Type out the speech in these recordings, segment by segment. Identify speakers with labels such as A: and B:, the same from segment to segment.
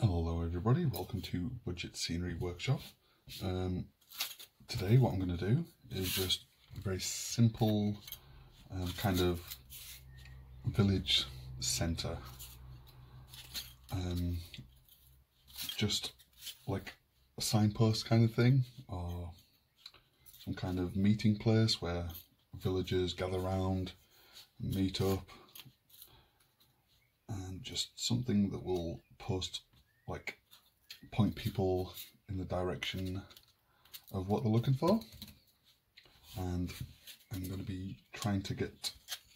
A: Hello everybody, welcome to Budget Scenery Workshop. Today what I'm going to do is just a very simple kind of village centre. Just like a signpost kind of thing, or some kind of meeting place where villagers gather around, meet up, and just something that will point people in the direction of what they're looking for. And I'm going to be trying to get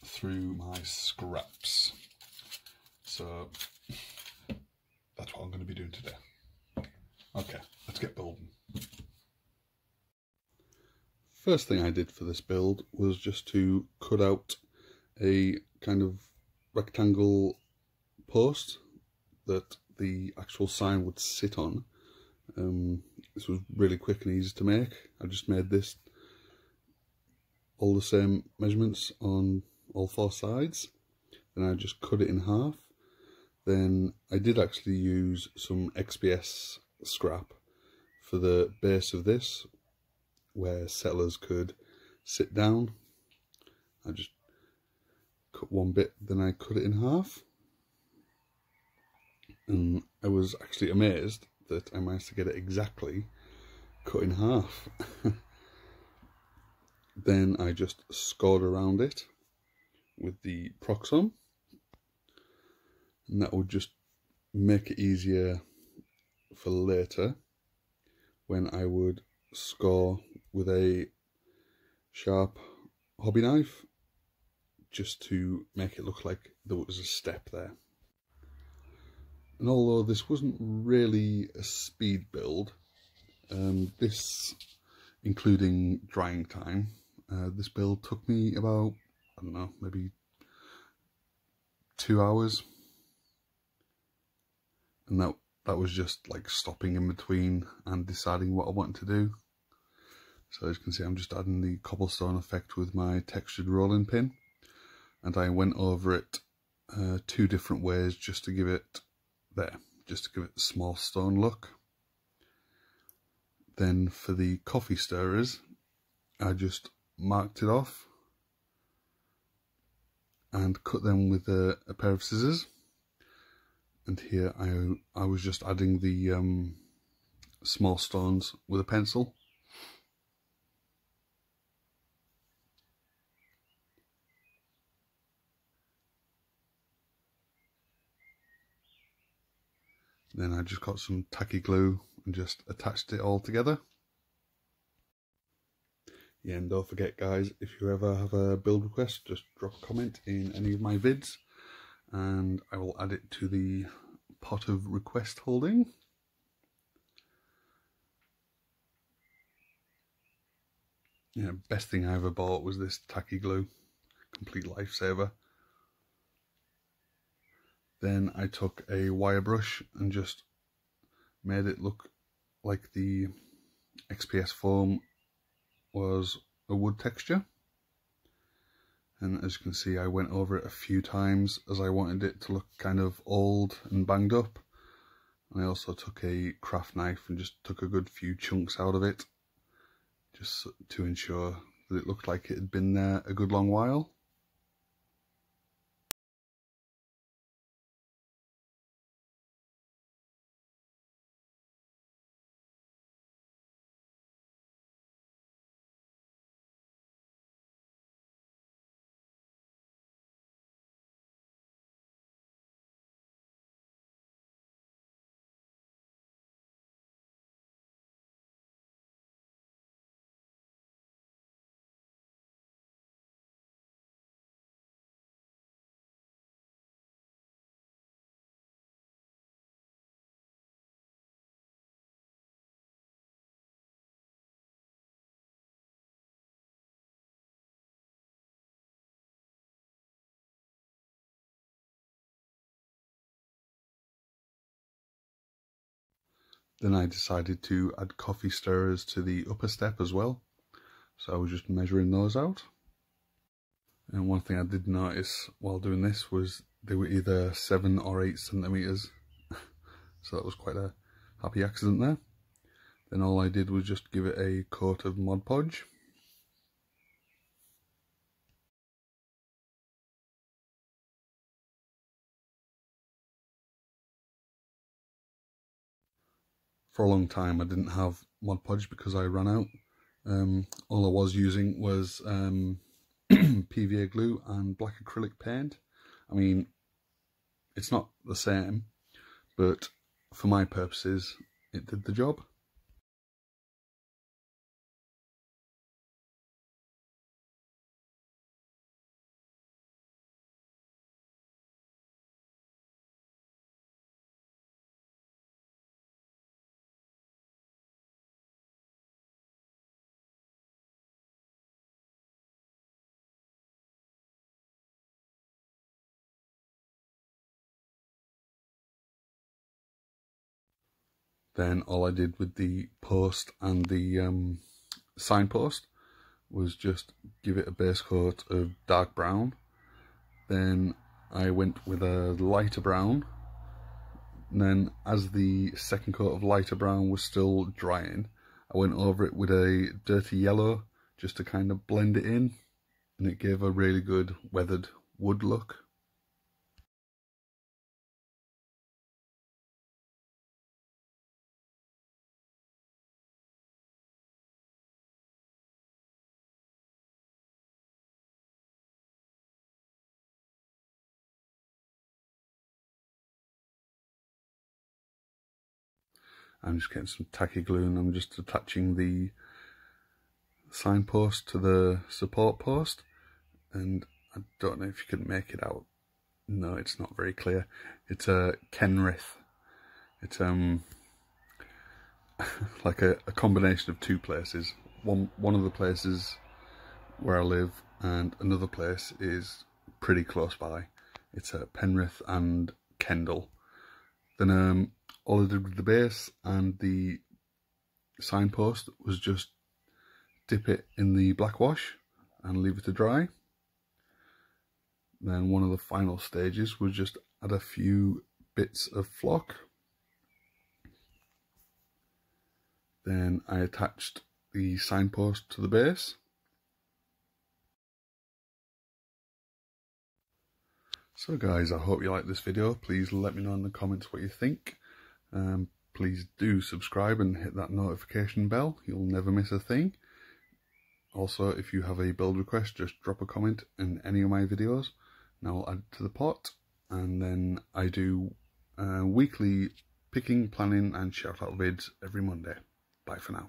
A: through my scraps, so that's what I'm going to be doing today. Okay, let's get building. First thing I did for this build was just to cut out a kind of rectangle post that the actual sign would sit on. This was really quick and easy to make. I just made this all the same measurements on all four sides. Then I just cut it in half. Then I did actually use some XPS scrap for the base of this, where settlers could sit down. I just cut one bit, then I cut it in half. And I was actually amazed that I managed to get it exactly cut in half. Then I just scored around it with the Proxon, and that would just make it easier for later when I would score with a sharp hobby knife, just to make it look like there was a step there. And although this wasn't really a speed build, this, including drying time, this build took me about, I don't know, maybe 2 hours. And that was just like stopping in between and deciding what I wanted to do. So as you can see, I'm just adding the cobblestone effect with my textured rolling pin. And I went over it 2 different ways just to give it a small stone look. Then for the coffee stirrers, I just marked it off and cut them with a pair of scissors. And here I was just adding the small stones with a pencil. Then I just got some tacky glue and just attached it all together. Yeah, and don't forget guys, if you ever have a build request, just drop a comment in any of my vids and I will add it to the pot of request holding. Yeah, best thing I ever bought was this tacky glue. Complete lifesaver. Then I took a wire brush and just made it look like the XPS foam was a wood texture. And as you can see, I went over it a few times as I wanted it to look kind of old and banged up. And I also took a craft knife and just took a good few chunks out of it, just to ensure that it looked like it had been there a good long while. Then I decided to add coffee stirrers to the upper step as well. So I was just measuring those out. And one thing I did notice while doing this was they were either 7 or 8 centimeters. so that was quite a happy accident there. Then all I did was just give it a coat of Mod Podge. For a long time I didn't have Mod Podge because I ran out. All I was using was PVA glue and black acrylic paint. I mean, it's not the same, but for my purposes it did the job. Then all I did with the post and the signpost was just give it a base coat of dark brown. Then I went with a lighter brown, and then as the second coat of lighter brown was still drying, I went over it with a dirty yellow just to kind of blend it in, and it gave a really good weathered wood look. I'm just getting some tacky glue and I'm just attaching the signpost to the support post, and I don't know if you can make it out. No, it's not very clear. It's a Kenrith. It's like a combination of two places. One of the places where I live and another place is pretty close by. It's Penrith and Kendal. Then all I did with the base and the signpost was just dip it in the black wash and leave it to dry. Then one of the final stages was just add a few bits of flock. Then I attached the signpost to the base. So guys, I hope you liked this video. Please let me know in the comments what you think. Please do subscribe and hit that notification bell. You'll never miss a thing. Also, if you have a build request, just drop a comment in any of my videos and I'll add it to the pot. And then I do weekly picking, planning and shout out vids every Monday. Bye for now.